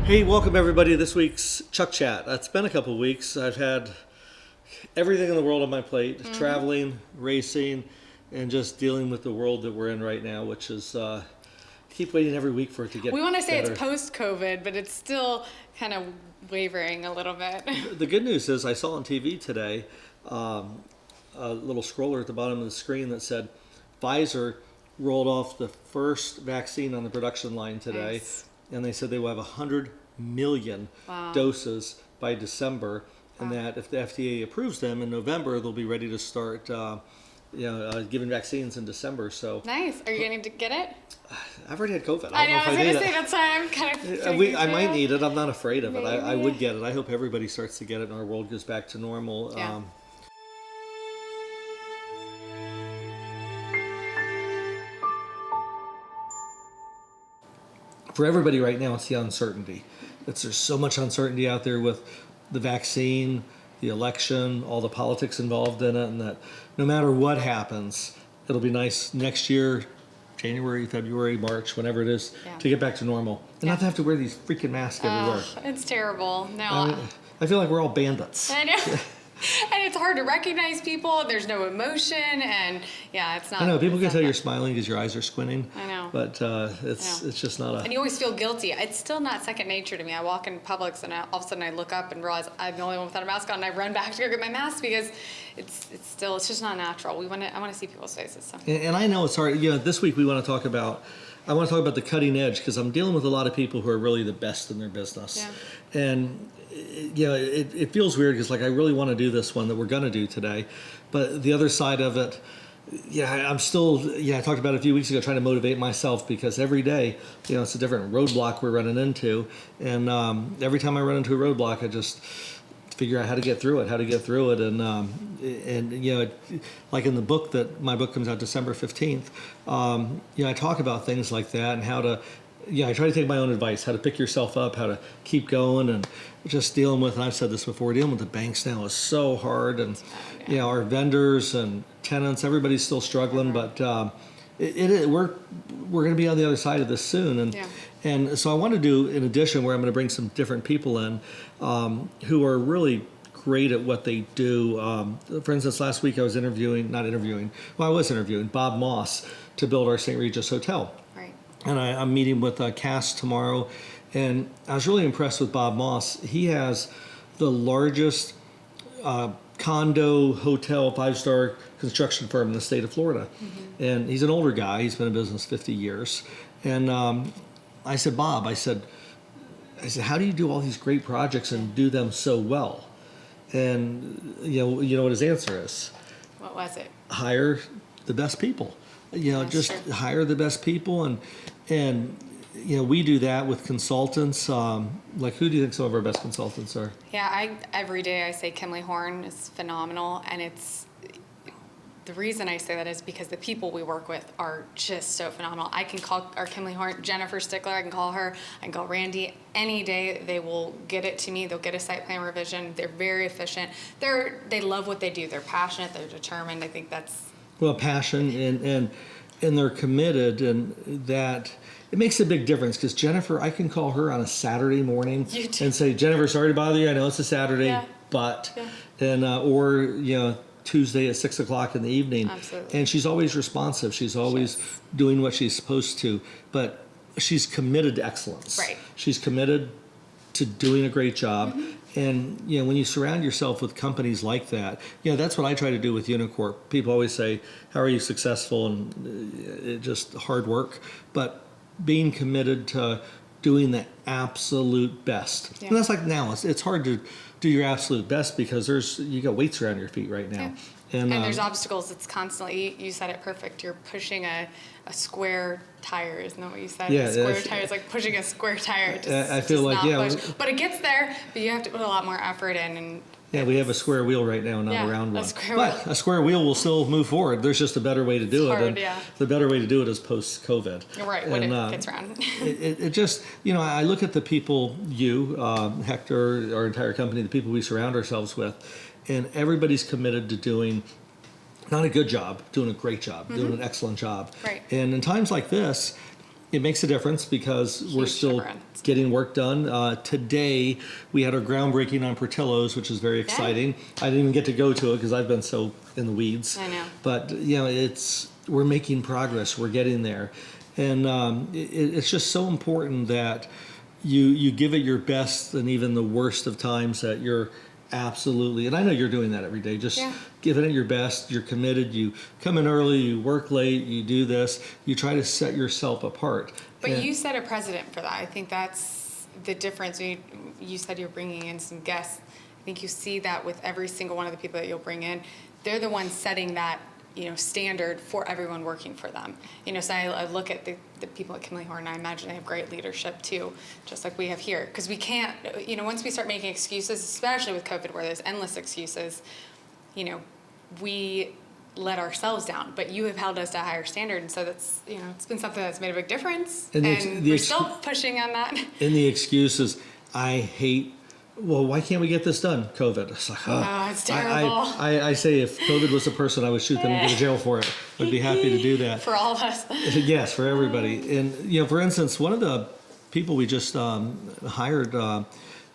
Hey, welcome everybody to this week's Chuck Chat. It's been a couple of weeks. I've had everything in the world on my plate, traveling, racing, and just dealing with the world that we're in right now, which is, keep waiting every week for it to get We want to say better. it's post-COVID, but it's still kind of wavering a little bit. The good news is I saw on TV today a little scroller at the bottom of the screen that said Pfizer rolled off the first vaccine on the production line today. Nice. And they said they will have 100 million doses by December, and that if the FDA approves them in November, they'll be ready to start giving vaccines in December. So Nice. Are you going to get it? I've already had COVID. I know, I was going to say it. that's why I'm kind of thinking I might through. need it. I'm not afraid of it. I Maybe. would get it. I hope everybody starts to get it and our world goes back to normal. Yeah. For everybody right now, it's the uncertainty. There's so much uncertainty out there with the vaccine, the election, all the politics involved in it, and that no matter what happens, it'll be nice next year, January, February, March, whenever it is, to get back to normal. And not to have to wear these freaking masks everywhere. It's terrible. No. I feel like we're all bandits. I know. And it's hard to recognize people. There's no emotion, and it's not. I know people it's can not tell you're fun. smiling because your eyes are squinting. I know. But it's just not And a. you always feel guilty. It's still not second nature to me. I walk in Publix and all of a sudden I look up and realize I'm the only one without a mask on, and I run back to go get my mask because it's just not natural. I want to see people's faces. So. And I know it's hard. This week I want to talk about the cutting edge because I'm dealing with a lot of people who are really the best in their business. Yeah. And it feels weird because I really want to do this one that we're going to do today, but the other side of it, I'm still I talked about it a few weeks ago, trying to motivate myself because every day it's a different roadblock we're running into, and every time I run into a roadblock, I just figure out how to get through it, and like in the book my book comes out December 15th, I talk about things like that and how to. I try to take my own advice, how to pick yourself up, how to keep going, and just dealing with, and I've said this before, dealing with the banks now is so hard, and our vendors and tenants, everybody's still struggling, but we're going to be on the other side of this soon, and so I want to do, in addition, where I'm going to bring some different people in who are really great at what they do. For instance, last week I was interviewing Bob Moss to build our St. Regis Hotel. And I'm meeting with Cass tomorrow, and I was really impressed with Bob Moss. He has the largest condo, hotel, 5-star construction firm in the state of Florida. And he's an older guy. He's been in business 50 years. And I said, Bob, I said, how do you do all these great projects and do them so well? And you know what his answer is? What was it? Hire the best people. Just hire the best people, and we do that with consultants. Who do you think some of our best consultants are? Yeah, every day I say Kimley Horn is phenomenal, and the reason I say that is because the people we work with are just so phenomenal. I can call our Kimley Horn, Jennifer Stickler, I can call her, I can call Randy. Any day they will get it to me. They'll get a site plan revision. They're very efficient. They love what they do. They're passionate. They're determined. I think that's... Well, passion and they're committed, and that it makes a big difference because Jennifer, I can call her on a Saturday morning and say, Jennifer, sorry to bother you. I know it's a Saturday, but or Tuesday at 6 o'clock in the evening. Absolutely. And she's always responsive. She's always doing what she's supposed to, but she's committed to excellence. Right. She's committed to doing a great job. And when you surround yourself with companies like that, that's what I try to do with Unicorp. People always say, "How are you successful?" And just hard work, but being committed to doing the absolute best. And that's like now. It's hard to do your absolute best because you got weights around your feet right now. And there's obstacles. It's constantly, you said it perfect, you're pushing a square tire, isn't that what you said? Yeah, a square tire is like pushing a square tire. I feel like, But it gets there, but you have to put a lot more effort in. And we have a square wheel right now, not a round one. But a square wheel will still move forward. There's just a better way to do it. And the better way to do it is post-COVID. Right, when it gets around. it just, I look at the people, Hector, our entire company, the people we surround ourselves with, and everybody's committed to doing not a good job, doing a great job, doing an excellent job. Right. And in times like this, It makes a difference because we're Huge still difference. getting work done. Today, we had our groundbreaking on Portillo's, which is very exciting. I didn't even get to go to it because I've been so in the weeds. I know. But, we're making progress. We're getting there. And it's just so important that you give it your best, and even the worst of times, that you're absolutely, and I know you're doing that every day, just giving it your best. You're committed. You come in early, you work late, you do this, you try to set yourself apart. But you set a precedent for that. I think that's the difference. You said you're bringing in some guests. I think you see that with every single one of the people that you'll bring in. They're the ones setting that, standard for everyone working for them. So I look at the people at Kimley Horn, and I imagine they have great leadership too, just like we have here. Because we can't, once we start making excuses, especially with COVID where there's endless excuses, we let ourselves down. But you have held us to a higher standard, and so that's, it's been something that's made a big difference. And we're still pushing on that. And the excuses, I hate, well, why can't we get this done? COVID. It's like, it's terrible. I say if COVID was a person, I would shoot them and go to jail for it. I'd be happy to do that. For all of us. Yes, for everybody. And, for instance, one of the people we just hired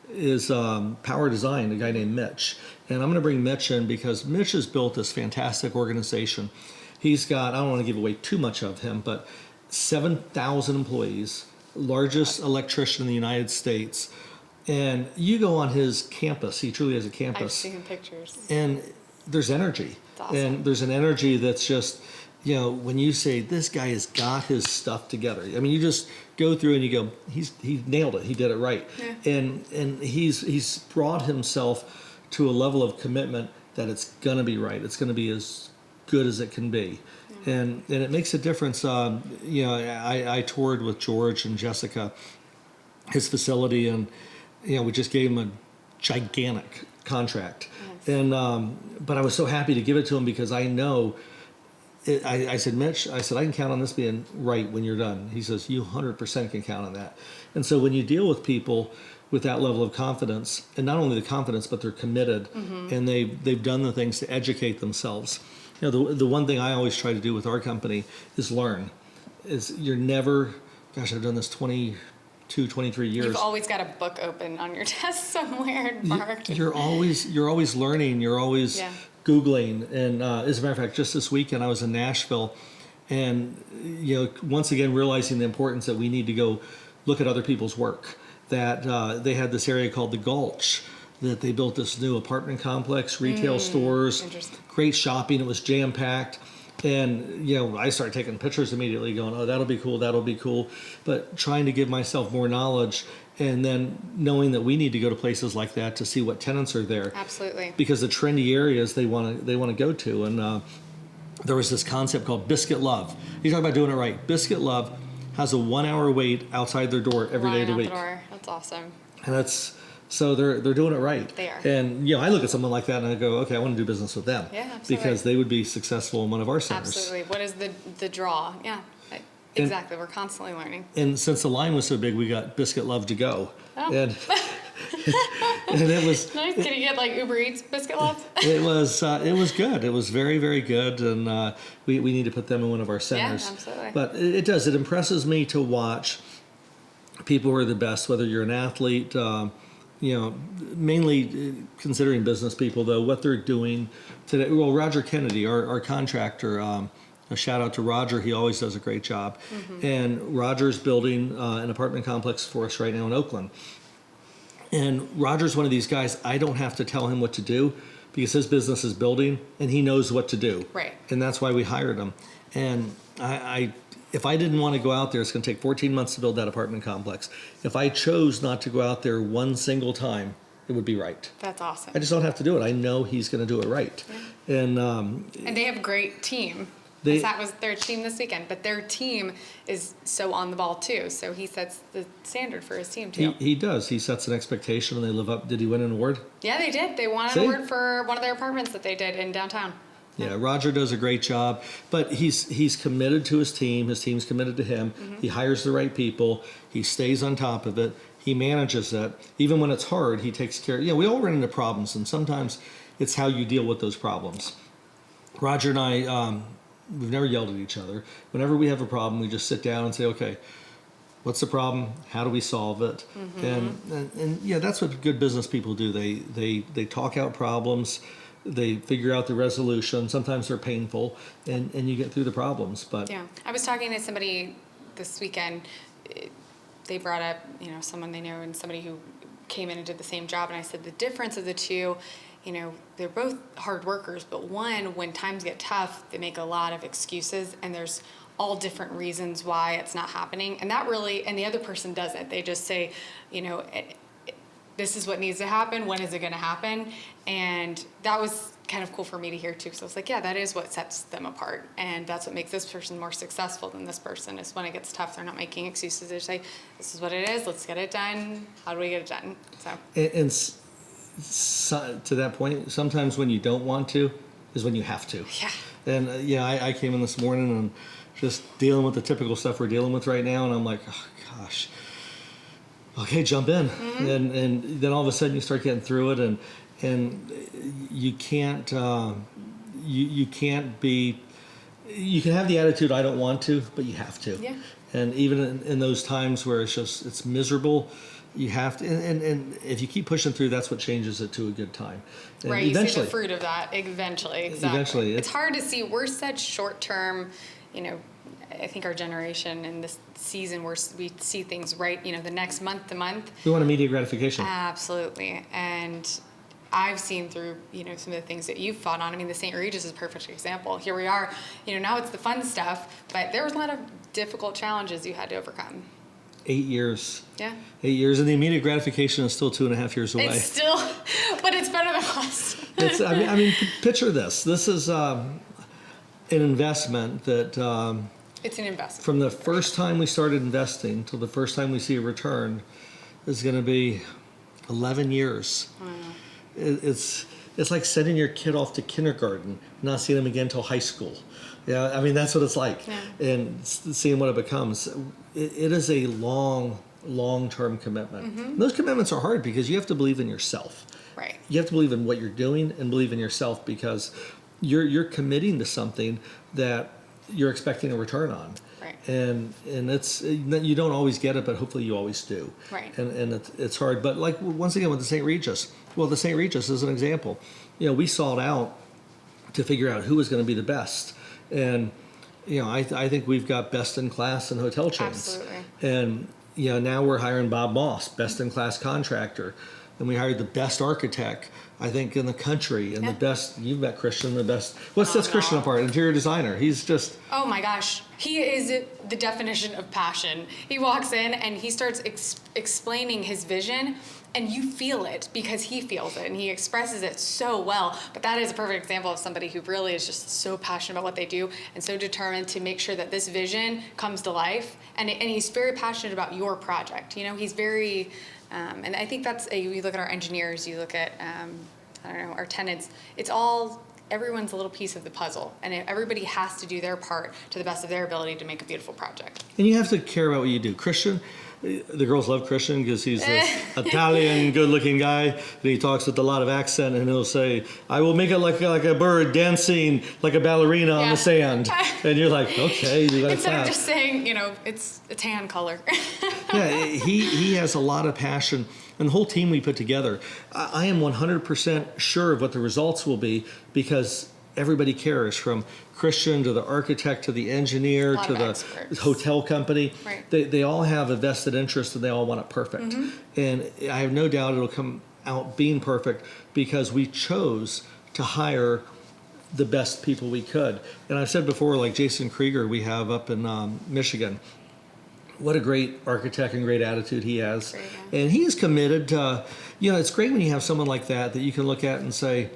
is Power Design, a guy named Mitch. And I'm going to bring Mitch in because Mitch has built this fantastic organization. He's got, I don't want to give away too much of him, but 7,000 employees, largest electrician in the United States. And you go on his campus, he truly has a campus. I've seen pictures. And there's energy. It's awesome. And there's an energy that's just, when you say this guy has got his stuff together. I mean, you just go through and you go, he nailed it. He did it right. Yeah. And he's brought himself to a level of commitment that it's going to be right. It's going to be as good as it can be. Yeah. And it makes a difference. I toured with George and Jessica, his facility, and we just gave him a gigantic contract. Yes. And but I was so happy to give it to him because I know, I said, Mitch, I can count on this being right when you're done. He says, you 100% can count on that. And so when you deal with people with that level of confidence, and not only the confidence, but they're committed, and they've done the things to educate themselves. The one thing I always try to do with our company is learn. You're never, gosh, I've done this 22, 23 years. You've always got a book open on your desk somewhere marked. You're always learning. You're always Googling. And as a matter of fact, just this weekend I was in Nashville, and once again realizing the importance that we need to go look at other people's work. That they had this area called the Gulch, that they built this new apartment complex, retail stores, great shopping. It was jam packed. And, I started taking pictures immediately going, oh, that'll be cool. But trying to give myself more knowledge, and then knowing that we need to go to places like that to see what tenants are there. Absolutely. Because the trendy areas they want to go to. And there was this concept called Biscuit Love. You talk about doing it right. Biscuit Love has a 1 hour wait outside their door every day of the week. That's awesome. And so they're doing it right. They are. And I look at someone like that and I go, okay, I want to do business with them. Yeah, absolutely. Because they would be successful in one of our centers. Absolutely. What is the draw? Yeah. Exactly. We're constantly learning. And since the line was so big, we got Biscuit Love to go. Oh. And it was nice. Can you get like Uber Eats Biscuit Love? It was good. It was very, very good, and we need to put them in one of our centers. Yeah, absolutely. But it does. It impresses me to watch people who are the best, whether you're an athlete, mainly considering business people, though, what they're doing today. Well, Roger Kennedy, our contractor, a shout out to Roger. He always does a great job. And Roger's building an apartment complex for us right now in Oakland. And Roger's one of these guys, I don't have to tell him what to do because his business is building and he knows what to do. Right. And that's why we hired him. And if I didn't want to go out there, it's going to take 14 months to build that apartment complex. If I chose not to go out there one single time, it would be right. That's awesome. I just don't have to do it. I know he's going to do it right. Yeah. And they have a great team. That was their team this weekend, but their team is so on the ball too. So he sets the standard for his team too. He does. He sets an expectation, and they live up. Did he win an award? Yeah, they did. They won an award for one of their apartments that they did in downtown. Yeah, Roger does a great job, but he's committed to his team. His team's committed to him. He hires the right people. He stays on top of it. He manages it. Even when it's hard, he takes care. We all run into problems, and sometimes it's how you deal with those problems. Roger and I, we've never yelled at each other. Whenever we have a problem, we just sit down and say, okay, What's the problem? How do we solve it? And yeah, that's what good business people do. They talk out problems. They figure out the resolution. Sometimes they're painful, and you get through the problems. But Yeah. I was talking to somebody this weekend. They brought up, someone they know and somebody who came in and did the same job. And I said, the difference of the two, they're both hard workers, but one, when times get tough, they make a lot of excuses, and there's all different reasons why it's not happening. And and the other person doesn't. They just say, this is what needs to happen. When is it going to happen? And that was kind of cool for me to hear too. So I was like, yeah, that is what sets them apart. And that's what makes this person more successful than this person, is when it gets tough, they're not making excuses. They say, this is what it is. Let's get it done. How do we get it done? So. And to that point, sometimes when you don't want to is when you have to. Yeah. And I came in this morning and just dealing with the typical stuff we're dealing with right now, and I'm like, oh gosh, okay, jump in. And then all of a sudden you start getting through it, and you can't you can have the attitude, I don't want to, but you have to. Yeah. And even in those times where it's miserable, you have to, and if you keep pushing through, that's what changes it to a good time. And Right, eventually, you see the fruit of that eventually. Exactly. Eventually, it's hard to see. We're such short-term, I think our generation in this season, we see things right, the next month to month. we want immediate gratification. Absolutely. And I've seen through, some of the things that you've fought on. I mean, the St. Regis is a perfect example. Here we are, now it's the fun stuff, but there was a lot of difficult challenges you had to overcome. 8 years. Yeah. 8 years, and the immediate gratification is still 2.5 years away. It's still, but it's better than us. I mean, picture this. This is an investment that It's an investment. from the first time we started investing till the first time we see a return is going to be 11 years. It's like sending your kid off to kindergarten, not seeing them again till high school. Yeah, I mean, that's what it's like. Yeah. And seeing what it becomes. It is a long-term commitment. Mm-hmm. Those commitments are hard because you have to believe in yourself. Right. You have to believe in what you're doing and believe in yourself, because you're committing to something that you're expecting a return on. Right. And it's, you don't always get it, but hopefully you always do. Right. And it's hard. But like, once again, with the St. Regis, well, the St. Regis is an example. We sought out to figure out who was going to be the best. And, I think we've got best in class in hotel chains. Absolutely. And, now we're hiring Bob Moss, best in class contractor. And we hired the best architect, I think, in the country, and the best, you've met Christian, the best, what sets Christian apart? Interior designer. He's just... Oh my gosh. He is the definition of passion. He walks in and he starts explaining his vision, and you feel it because he feels it and he expresses it so well. But that is a perfect example of somebody who really is just so passionate about what they do and so determined to make sure that this vision comes to life. And he's very passionate about your project. He's very... and I think that's, you look at our engineers, you look at, our tenants, it's all, everyone's a little piece of the puzzle, and everybody has to do their part to the best of their ability to make a beautiful project. And you have to care about what you do. Christian, the girls love Christian because he's this Italian, good-looking guy, and he talks with a lot of accent, and he'll say, I will make it like a bird dancing like a ballerina on the sand. And you're like, okay, you got to Instead of just saying, it's a tan color. Yeah, he has a lot of passion. And the whole team we put together, I am 100% sure of what the results will be, because everybody cares, from Christian to the architect to the engineer to the hotel company. Right. They all have a vested interest, and they all want it perfect. And I have no doubt it'll come out being perfect because we chose to hire the best people we could. And I've said before, like Jason Krieger we have up in Michigan. What a great architect and great attitude he has. Great, yeah. And he is committed to, it's great when you have someone like that you can look at and say,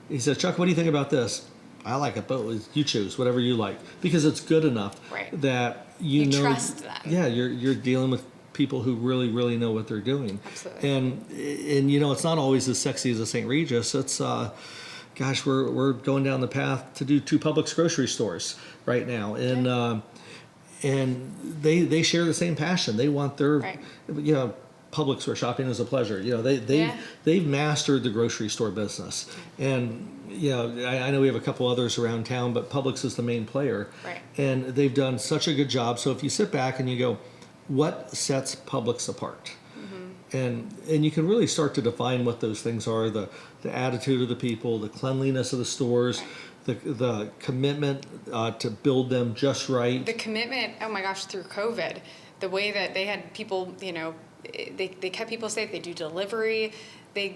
he says, Chuck, what do you think about this? I like it, but you choose whatever you like, because it's good enough that you know. Trust them. Yeah, you're dealing with people who really, really know what they're doing. Absolutely. And it's not always as sexy as a St. Regis. It's, gosh, we're going down the path to do 2 Publix grocery stores right now. And, and they share the same passion. They want their, Publix, where shopping is a pleasure. They've mastered the grocery store business. And, I know we have a couple others around town, but Publix is the main player. Right. And they've done such a good job. So if you sit back and you go, what sets Publix apart? And you can really start to define what those things are: the attitude of the people, the cleanliness of the stores, the commitment to build them just right. The commitment, oh my gosh, through COVID, the way that they had people, they kept people safe. They do delivery. The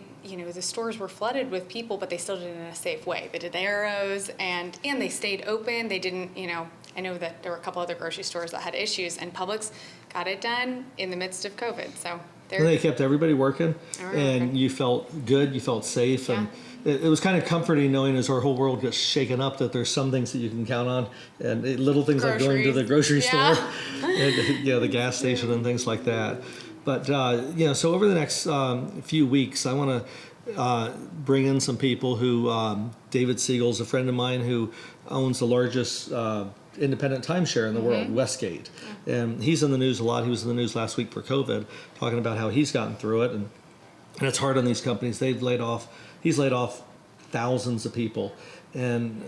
stores were flooded with people, but they still did it in a safe way. They did the arrows, and they stayed open. They didn't, I know that there were a couple other grocery stores that had issues, and Publix got it done in the midst of COVID. So and they kept everybody working, and you felt good, you felt safe, and it was kind of comforting knowing as our whole world gets shaken up that there's some things that you can count on, and little things like going to the grocery store, and the gas station and things like that. But so over the next few weeks, I want to bring in some people who David Siegel's a friend of mine who owns the largest independent timeshare in the world, Westgate. And he's in the news a lot. He was in the news last week for COVID, talking about how he's gotten through it. And it's hard on these companies. He's laid off thousands of people. And,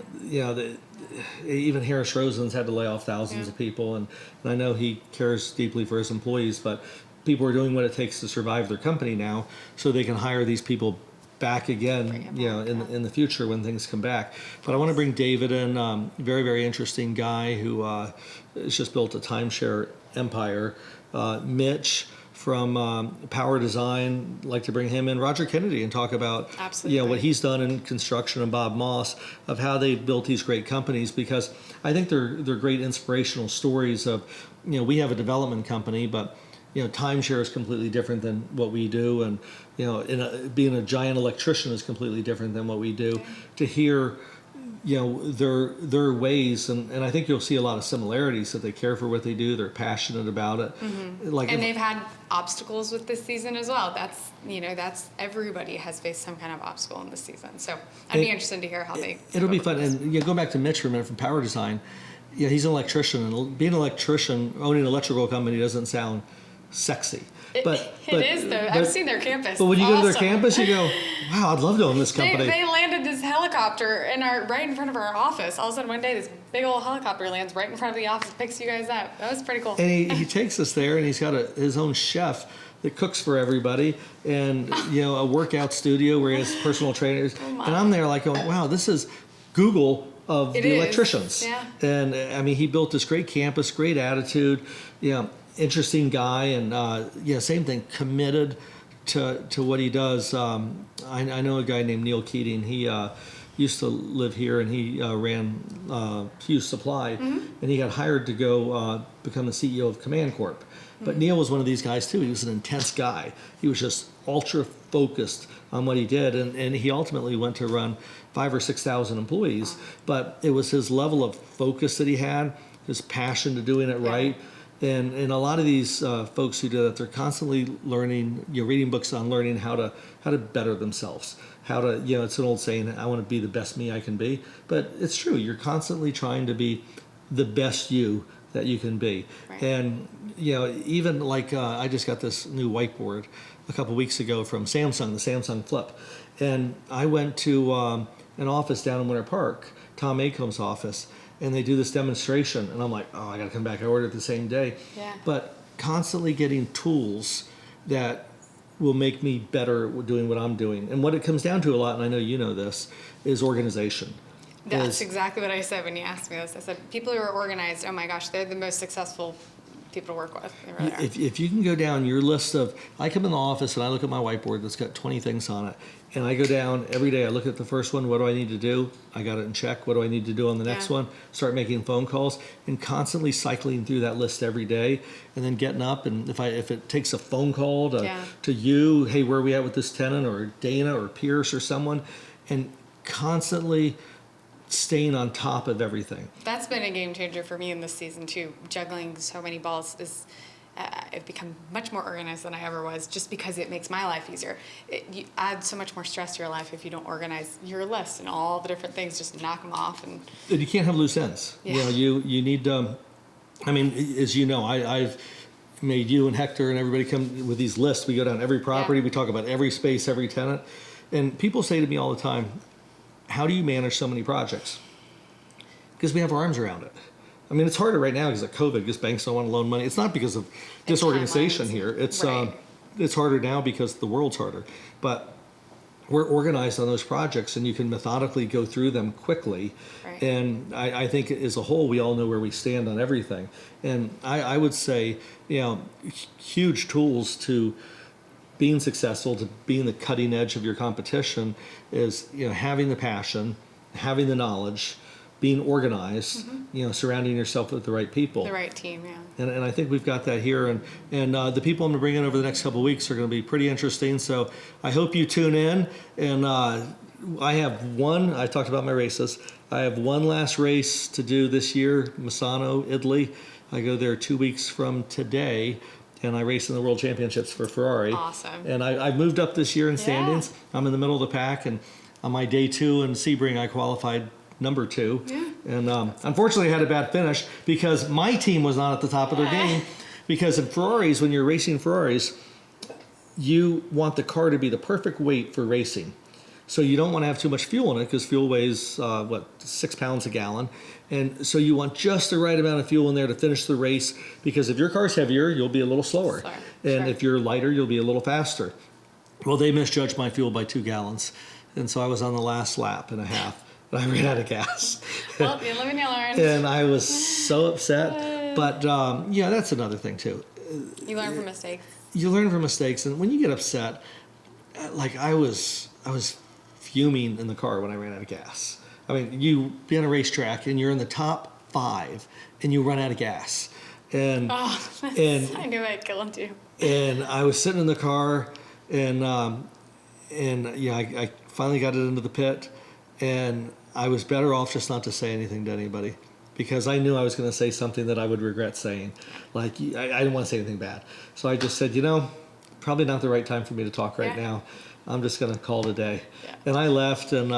even Harris Rosen's had to lay off thousands of people. And I know he cares deeply for his employees, but people are doing what it takes to survive their company now so they can hire these people back again, in the future when things come back. But I want to bring David in, very, very interesting guy who has just built a timeshare empire. Mitch from Power Design, like to bring him in. Roger Kennedy, and talk about what he's done in construction, and Bob Moss, of how they built these great companies, because I think they're great inspirational stories of, we have a development company, but timeshare is completely different than what we do, and being a giant electrician is completely different than what we do. To hear, their ways, and I think you'll see a lot of similarities, that they care for what they do, they're passionate about it. And they've had obstacles with this season as well. That's everybody has faced some kind of obstacle in this season. So I'd be interested to hear how they. It'll be fun, and go back to Mitch for a minute from Power Design. Yeah, he's an electrician, and being an electrician, owning an electrical company doesn't sound sexy. But it is though. I've seen their campus. But when you go to their campus, you go, "Wow, I'd love to own this company." They landed this helicopter right in front of our office. All of a sudden, one day, this big old helicopter lands right in front of the office, picks you guys up. That was pretty cool. And he takes us there, and he's got his own chef that cooks for everybody, and a workout studio where he has personal trainers. And I'm there like going, "Wow, this is Google of the electricians." Yeah. And I mean, he built this great campus, great attitude. Interesting guy, and same thing, committed to what he does. I know a guy named Neil Keating. He used to live here, and he ran Hughes Supply, and he got hired to go become the CEO of Command Corp. But Neil was one of these guys too. He was an intense guy. He was just ultra focused on what he did, and he ultimately went to run 5,000 or 6,000 employees. But it was his level of focus that he had, his passion to doing it right. And a lot of these folks who do that, they're constantly learning, reading books on learning how to better themselves. How to, it's an old saying, I want to be the best me I can be. But it's true. You're constantly trying to be the best you that you can be. Right. And, even like I just got this new whiteboard a couple weeks ago from Samsung, the Samsung Flip. And I went to an office down in Winter Park, Tom Acom's office, and they do this demonstration, and I'm like, oh, I got to come back. I ordered it the same day. Yeah. But constantly getting tools that will make me better doing what I'm doing. And what it comes down to a lot, and I know you know this, is organization. That's exactly what I said when you asked me this. I said, people who are organized, oh my gosh, they're the most successful people to work with. They really are. If you can go down your list of, I come in the office and I look at my whiteboard that's got 20 things on it, and I go down every day, I look at the first one, what do I need to do? I got it in check. What do I need to do on the next one? Start making phone calls, and constantly cycling through that list every day, and then getting up, and if it takes a phone call to you, hey, where are we at with this tenant, or Dana or Pierce or someone, and constantly staying on top of everything. That's been a game changer for me in this season too. Juggling so many balls is, I've become much more organized than I ever was, just because it makes my life easier. You add so much more stress to your life if you don't organize your list and all the different things. Just knock them off, and you can't have loose ends. Yeah. You need. I mean, as you know, I've made you and Hector and everybody come with these lists. We go down every property. We talk about every space, every tenant, and people say to me all the time, how do you manage so many projects? Because we have our arms around it. I mean, it's harder right now because of COVID, because banks don't want to loan money. It's not because of disorganization timelines. here. Right. It's harder now because the world's harder. But we're organized on those projects, and you can methodically go through them quickly. Right. And I think as a whole, we all know where we stand on everything. And I would say, huge tools to being successful, to being the cutting edge of your competition is, having the passion, having the knowledge, being organized, surrounding yourself with the right people. The right team, yeah. And I think we've got that here. And the people I'm going to bring in over the next couple of weeks are going to be pretty interesting. So I hope you tune in. And I talked about my races. I have one last race to do this year, Misano, Italy. I go there 2 weeks from today. And I race in the World Championships for Ferrari. Awesome. And I've moved up this year in standings. Yeah. I'm in the middle of the pack. And on my day 2 in Sebring, I qualified number 2. Yeah. And unfortunately, I had a bad finish because my team was not at the top of their game. Because in Ferraris, when you're racing Ferraris, you want the car to be the perfect weight for racing. So you don't want to have too much fuel in it because fuel weighs, 6 pounds a gallon. And so you want just the right amount of fuel in there to finish the race, because if your car's heavier, you'll be a little slower. And Sure. if you're lighter, you'll be a little faster. Well, they misjudged my fuel by 2 gallons. And so I was on the last lap and a half. And I ran out of gas. Well, you live and you learn. And I was so upset. But that's another thing too. You learn from mistakes. You learn from mistakes. And when you get upset, like I was fuming in the car when I ran out of gas. I mean, you be on a racetrack and you're in the top 5 and you run out of gas. And I knew I'd kill him too. And I was sitting in the car and I finally got it into the pit, and I was better off just not to say anything to anybody, because I knew I was going to say something that I would regret saying. Like, I didn't want to say anything bad. So I just said, probably not the right time for me to talk right now. I'm just going to call it a day. Yeah. And I left, and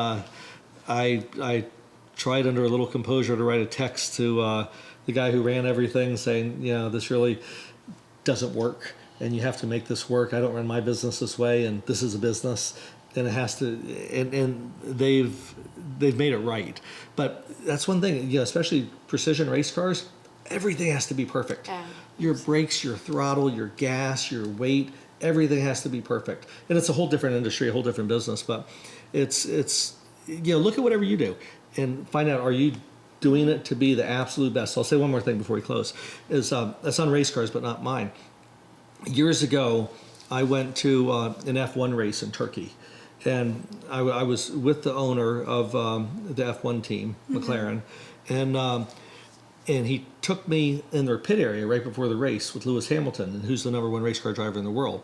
I tried under a little composure to write a text to the guy who ran everything saying, this really doesn't work, and you have to make this work. I don't run my business this way, and this is a business, and it has to, and they've made it right. But that's one thing, especially precision race cars, everything has to be perfect. Yeah. Your brakes, your throttle, your gas, your weight, everything has to be perfect. And it's a whole different industry, a whole different business, but it's look at whatever you do and find out, are you doing it to be the absolute best? I'll say one more thing before we close. That's on race cars, but not mine. Years ago, I went to an F1 race in Turkey, and I was with the owner of the F1 team, McLaren, and he took me in their pit area right before the race with Lewis Hamilton, who's the #1 race car driver in the world.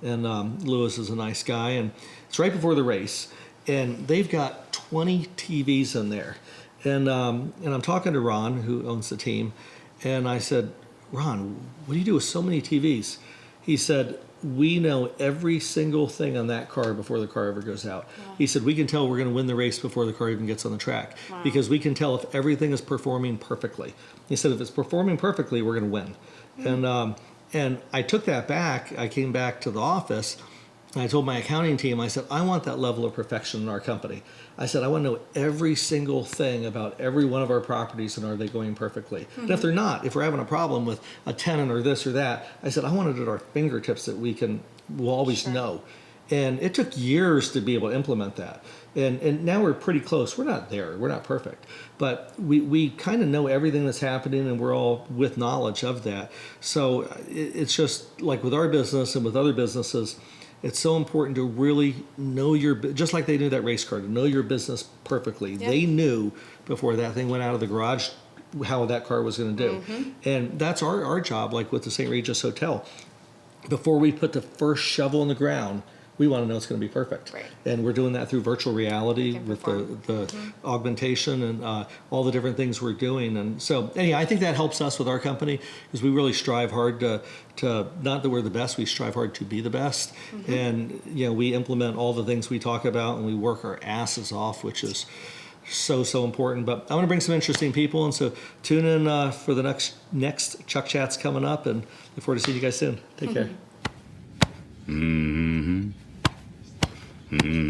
And Lewis is a nice guy, and it's right before the race, and they've got 20 TVs in there. And I'm talking to Ron, who owns the team, and I said, Ron, what do you do with so many TVs? He said, we know every single thing on that car before the car ever goes out. Wow. He said, we can tell we're going to win the race before the car even gets on the track. Wow. Because we can tell if everything is performing perfectly. He said, if it's performing perfectly, we're going to win. Mm-hmm. And I took that back. I came back to the office, and I told my accounting team, I said, I want that level of perfection in our company. I said, I want to know every single thing about every one of our properties, and are they going perfectly? Mm-hmm. And if they're not, if we're having a problem with a tenant or this or that, I said, I want it at our fingertips that we'll always know. And it took years to be able to implement that. And now we're pretty close. We're not there. We're not perfect. But we kind of know everything that's happening, and we're all with knowledge of that. So it's just like with our business and with other businesses, it's so important to really know just like they knew that race car, to know your business perfectly. Yep. They knew before that thing went out of the garage how that car was going to do. Mm-hmm. And that's our job, like with the St. Regis Hotel. Before we put the first shovel in the ground, we want to know it's going to be perfect. Right. And we're doing that through virtual reality with the augmentation and all the different things we're doing. And so anyhow, I think that helps us with our company, because we really strive hard to not that we're the best, we strive hard to be the best. Mm-hmm. And we implement all the things we talk about, and we work our asses off, which is so important. But I want to bring some interesting people, and so tune in for the next Chuck Chats coming up, and look forward to seeing you guys soon. Take care. Mm-hmm. Mm-hmm.